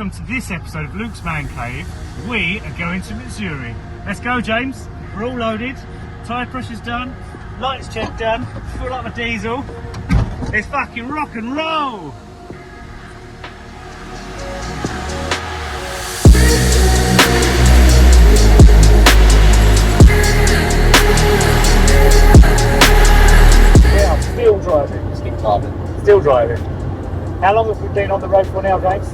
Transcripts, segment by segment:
welcome to this episode of Luke's Man Cave. We are going to Missouri. Let's go, James. We're all loaded. Tyre pressure's done. Lights check done. Fill up my diesel. It's fucking rock and roll. Yeah, I'm still driving. Still driving. Still driving. How long have we been on the road for now, James?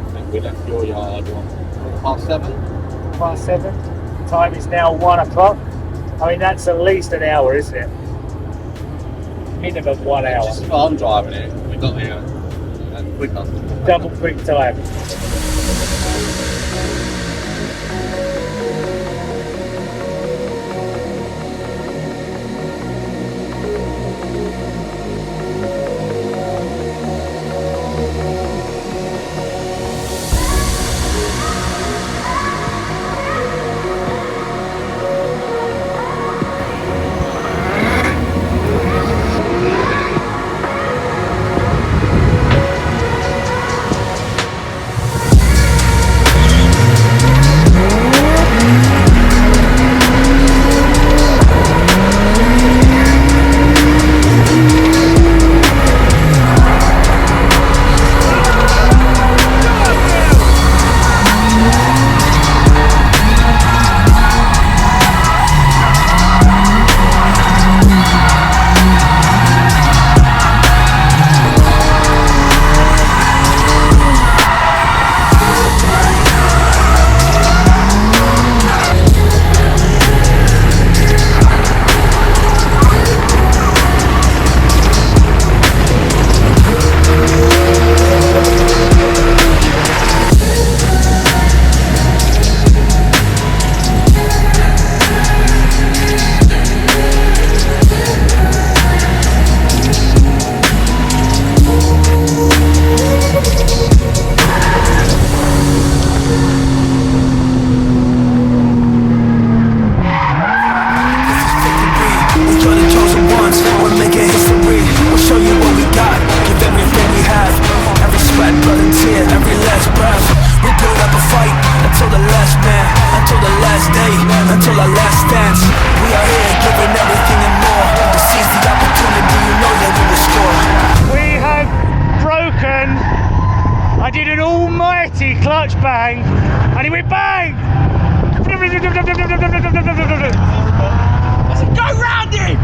I think we left your yard on 7:30. 7:30. Time is now 1 o'clock. I mean, that's at least an hour, isn't it? Minimum 1 hour. Just I'm driving it. We got here quicker. Double quick time. I did an almighty clutch bang, and he went bang! I said, go round him!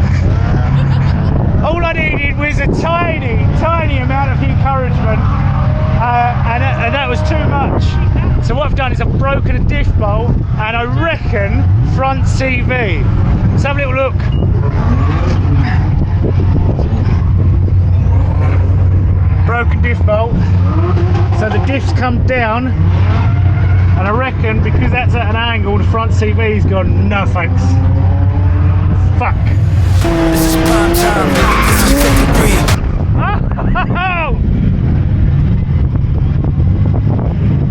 All I needed was a tiny amount of encouragement, and that was too much. So what I've done is I've broken a diff bolt, and I reckon front CV. Let's have a little look. Broken diff bolt, so the diffs come down, and I reckon because that's at an angle the front CV's gone, no thanks, fuck. This is prime time, this is 53.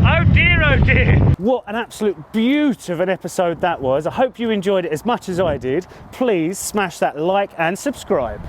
Oh dear, oh dear. What an absolute beaut of an episode that was. I hope you enjoyed it as much as I did. Please smash that like and subscribe.